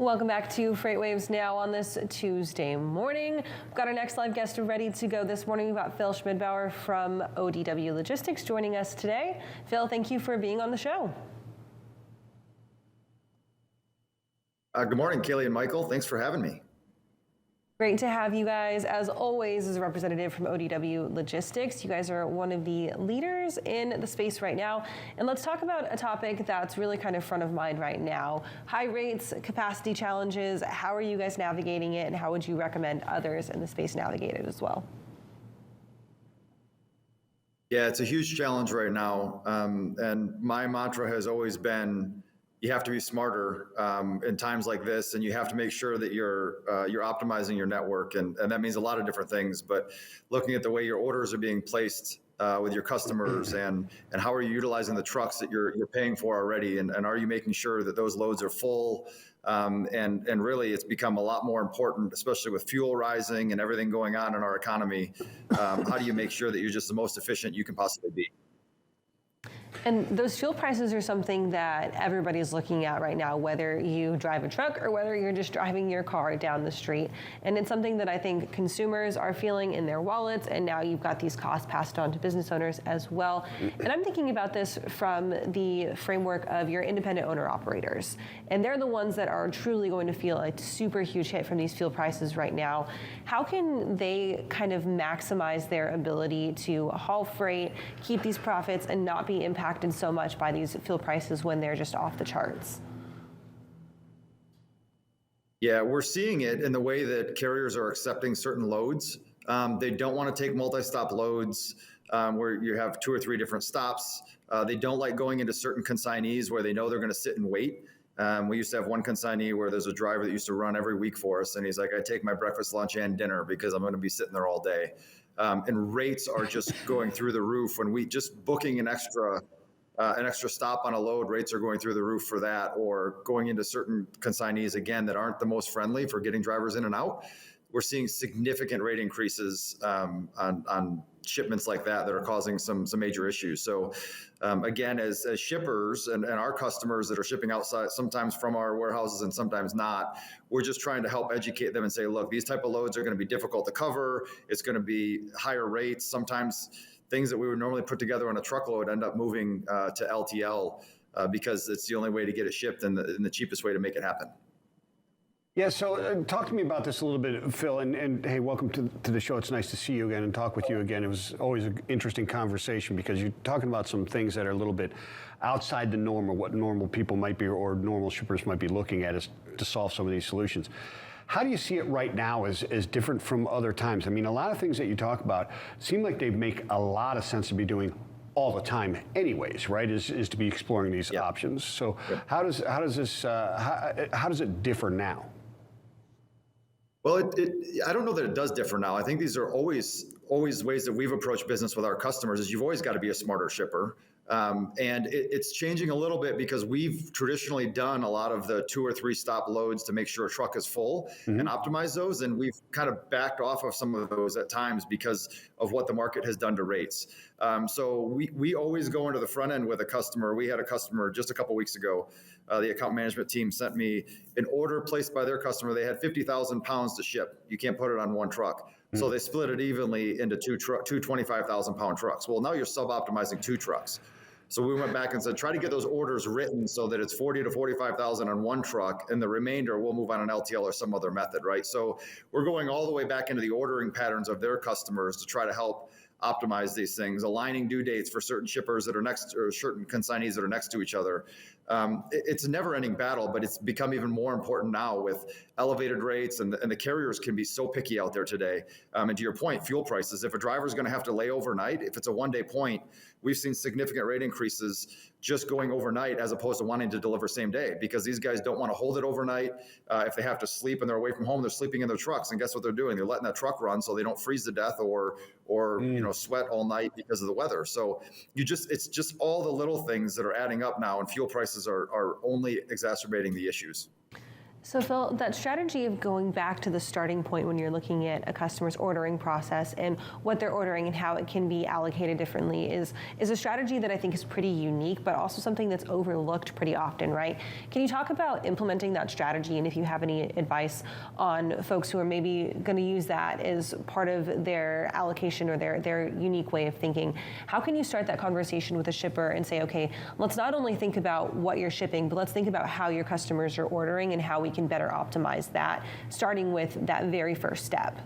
Welcome back to FreightWaves Now on this Tuesday morning. We've got our next live guest ready to go this morning. We've got Phill Schmidbauer from ODW Logistics joining us today. Phill, thank you for being on the show. Good morning, Kaylee and Michael. Thanks for having me. Great to have you guys, as always, as a representative from ODW Logistics. You guys are one of the leaders in the space right now. And let's talk about a topic that's really kind of front of mind right now. High rates, capacity challenges. How are you guys navigating it, and how would you recommend others in the space navigate it as well? Yeah, it's a huge challenge right now. And my mantra has always been, you have to be smarter in times like this, and you have to make sure that you're optimizing your network, and that means a lot of different things. But looking at the way your orders are being placed with your customers, and how are you utilizing the trucks that you're paying for already, and are you making sure that those loads are full? And really, it's become a lot more important, especially with fuel rising and everything going on in our economy. How do you make sure that you're just the most efficient you can possibly be? And those fuel prices are something that everybody's looking at right now, whether you drive a truck or whether you're just driving your car down the street. And it's something that I think consumers are feeling in their wallets, and now you've got these costs passed on to business owners as well. And I'm thinking about this from the framework of your independent owner operators. And they're the ones that are truly going to feel a super huge hit from these fuel prices right now. How can they kind of maximize their ability to haul freight, keep these profits, and not be impacted so much by these fuel prices when they're just off the charts? Yeah, we're seeing it in the way that carriers are accepting certain loads. They don't want to take multi-stop loads where you have 2 or 3 different stops. They don't like going into certain consignees where they know they're going to sit and wait. We used to have one consignee where there's a driver that used to run every week for us, and he's like, I take my breakfast, lunch, and dinner because I'm going to be sitting there all day. And rates are just going through the roof. When we just booking an extra stop on a load, rates are going through the roof for that, or going into certain consignees, again, that aren't the most friendly for getting drivers in and out. We're seeing significant rate increases on shipments like that are causing some major issues. So again, as shippers and our customers that are shipping outside, sometimes from our warehouses and sometimes not, we're just trying to help educate them and say, look, these type of loads are going to be difficult to cover. It's going to be higher rates. Sometimes things that we would normally put together on a truckload end up moving to LTL because it's the only way to get it shipped and the cheapest way to make it happen. Yeah, so talk to me about this a little bit, Phill, and hey, welcome to the show. It's nice to see you again and talk with you again. It was always an interesting conversation because you're talking about some things that are a little bit outside the norm, or what normal people might be, or normal shippers might be looking at, is to solve some of these solutions. How do you see it right now as different from other times? I mean, a lot of things that you talk about seem like they make a lot of sense to be doing all the time anyways, right, is to be exploring these options. So how does it differ now? Well, I don't know that it does differ now. I think these are always ways that we've approached business with our customers, is you've always got to be a smarter shipper. And it's changing a little bit because we've traditionally done a lot of the 2 or 3 stop loads to make sure a truck is full and optimize those. And we've kind of backed off of some of those at times because of what the market has done to rates. So we always go into the front end with a customer. We had a customer just a couple weeks ago. The account management team sent me an order placed by their customer. They had 50,000 pounds to ship. You can't put it on one truck. So they split it evenly into two 25,000 pound trucks. Well, now you're sub-optimizing 2 trucks. So we went back and said, try to get those orders written so that it's 40 to 45,000 on one truck, and the remainder we'll move on an LTL or some other method, right? So we're going all the way back into the ordering patterns of their customers to try to help optimize these things, aligning due dates for certain shippers that are next, or certain consignees that are next to each other. It's a never-ending battle, but it's become even more important now with elevated rates, and the carriers can be so picky out there today. And to your point, fuel prices, if a driver is going to have to lay overnight, if it's a one-day point, we've seen significant rate increases just going overnight as opposed to wanting to deliver same day, because these guys don't want to hold it overnight. If they have to sleep and they're away from home, they're sleeping in their trucks. And guess what they're doing? They're letting that truck run so they don't freeze to death or sweat all night because of the weather. So it's just all the little things that are adding up now, and fuel prices are only exacerbating the issues. So Phil, that strategy of going back to the starting point when you're looking at a customer's ordering process and what they're ordering and how it can be allocated differently is a strategy that I think is pretty unique, but also something that's overlooked pretty often, right? Can you talk about implementing that strategy, and if you have any advice on folks who are maybe going to use that as part of their allocation or their unique way of thinking? How can you start that conversation with a shipper and say, okay, let's not only think about what you're shipping, but let's think about how your customers are ordering and how we can better optimize that, starting with that very first step?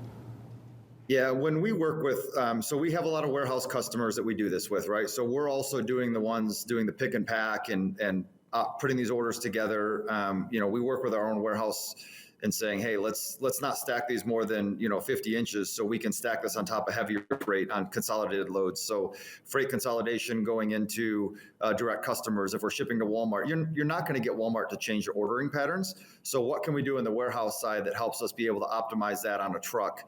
Yeah, when we work with, so we have a lot of warehouse customers that we do this with, right? So we're also doing the ones doing the pick and pack and putting these orders together. We work with our own warehouse and saying, hey, let's not stack these more than 50 inches, so we can stack this on top of heavier freight on consolidated loads. So freight consolidation going into direct customers. If we're shipping to Walmart, you're not going to get Walmart to change your ordering patterns. So what can we do in the warehouse side that helps us be able to optimize that on a truck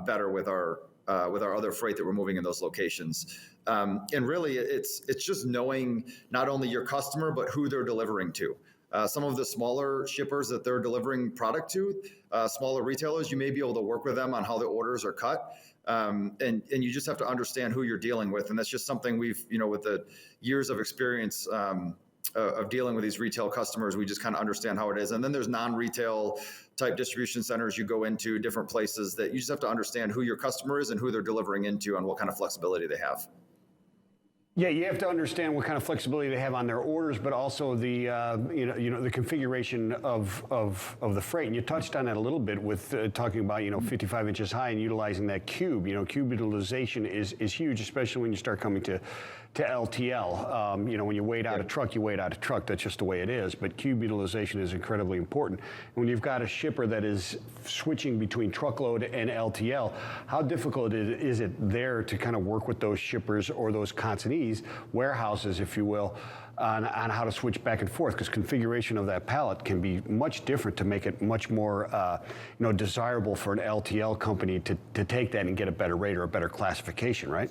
better with our other freight that we're moving in those locations? And really, it's just knowing not only your customer but who they're delivering to. Some of the smaller shippers that they're delivering product to, smaller retailers, you may be able to work with them on how the orders are cut. And you just have to understand who you're dealing with. And that's just something we've, with the years of experience of dealing with these retail customers, we just kind of understand how it is. And then there's non-retail type distribution centers you go into, different places that you just have to understand who your customer is and who they're delivering into and what kind of flexibility they have. Yeah, you have to understand what kind of flexibility they have on their orders, but also the the configuration of the freight. And you touched on that a little bit with talking about 55 inches high and utilizing that cube. Cube utilization is huge, especially when you start coming to LTL. When you wait out a truck, you wait out a truck. That's just the way it is. But cube utilization is incredibly important. When you've got a shipper that is switching between truckload and LTL, how difficult is it there to kind of work with those shippers or those consignees, warehouses, if you will, on how to switch back and forth? Because configuration of that pallet can be much different to make it much more desirable for an LTL company to take that and get a better rate or a better classification, right?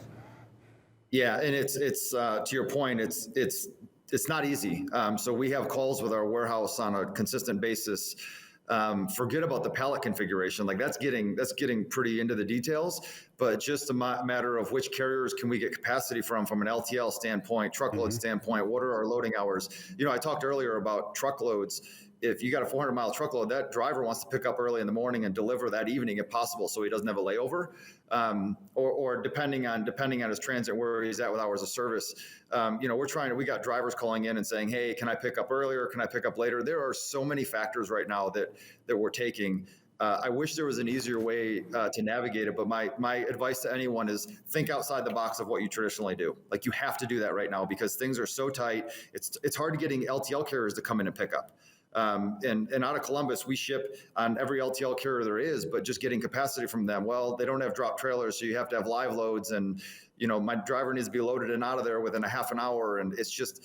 Yeah, and it's to your point, it's not easy. So we have calls with our warehouse on a consistent basis. Forget about the pallet configuration. Like that's getting pretty into the details, but just a matter of which carriers can we get capacity from an LTL standpoint, truckload standpoint. What are our loading hours? I talked earlier about truckloads. If you got a 400-mile truckload, that driver wants to pick up early in the morning and deliver that evening if possible, so he doesn't have a layover, or depending on his transit, where he's at with hours of service. We got drivers calling in and saying, hey, can I pick up earlier? Can I pick up later? There are so many factors right now that we're taking. I wish there was an easier way to navigate it, but my advice to anyone is think outside the box of what you traditionally do. Like you have to do that right now because things are so tight. It's hard getting LTL carriers to come in and pick up. And out of Columbus, we ship on every LTL carrier there is, but just getting capacity from them. Well, they don't have drop trailers, so you have to have live loads. And, my driver needs to be loaded and out of there within a half an hour. And it's just,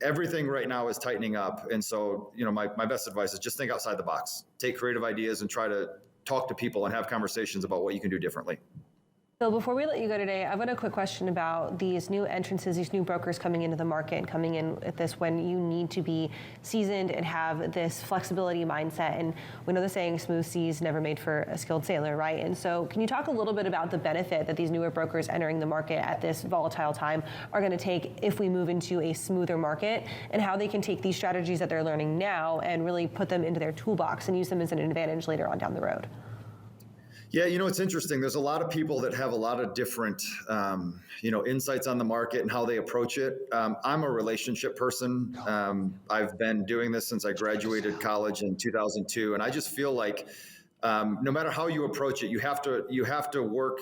everything right now is tightening up. And so, my best advice is just think outside the box, take creative ideas and try to talk to people and have conversations about what you can do differently. Phil, before we let you go today, I've got a quick question about these new entrances, these new brokers coming into the market and coming in at this when you need to be seasoned and have this flexibility mindset. And we know the saying, smooth seas never made for a skilled sailor, right? And so can you talk a little bit about the benefit that these newer brokers entering the market at this volatile time are going to take if we move into a smoother market, and how they can take these strategies that they're learning now and really put them into their toolbox and use them as an advantage later on down the road? Yeah, it's interesting. There's a lot of people that have a lot of different, insights on the market and how they approach it. I'm a relationship person. I've been doing this since I graduated college in 2002, and I just feel like no matter how you approach it, you have to work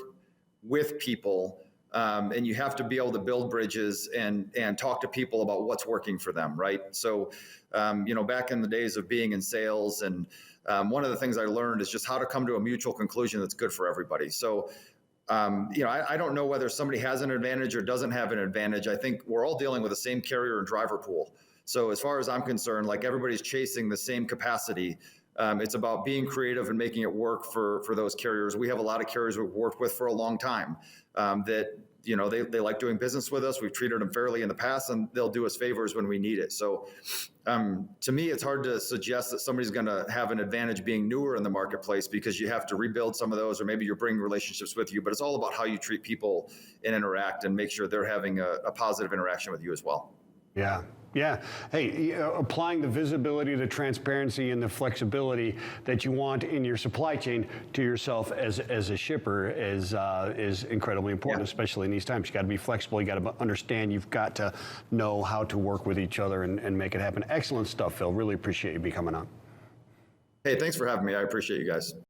with people, and you have to be able to build bridges and talk to people about what's working for them, right? So, back in the days of being in sales and one of the things I learned is just how to come to a mutual conclusion that's good for everybody. So, I don't know whether somebody has an advantage or doesn't have an advantage. I think we're all dealing with the same carrier and driver pool. So as far as I'm concerned, like everybody's chasing the same capacity. It's about being creative and making it work for those carriers. We have a lot of carriers we've worked with for a long time that they like doing business with us. We've treated them fairly in the past, and they'll do us favors when we need it. So to me, it's hard to suggest that somebody's going to have an advantage being newer in the marketplace, because you have to rebuild some of those, or maybe you're bringing relationships with you. But it's all about how you treat people and interact and make sure they're having a positive interaction with you as well. Yeah. Yeah. Hey, applying the visibility, the transparency, and the flexibility that you want in your supply chain to yourself as a shipper is incredibly important, especially in these times. You got to be flexible. You got to understand. You've got to know how to work with each other and make it happen. Excellent stuff, Phill. Really appreciate you coming on. Hey, thanks for having me. I appreciate you guys.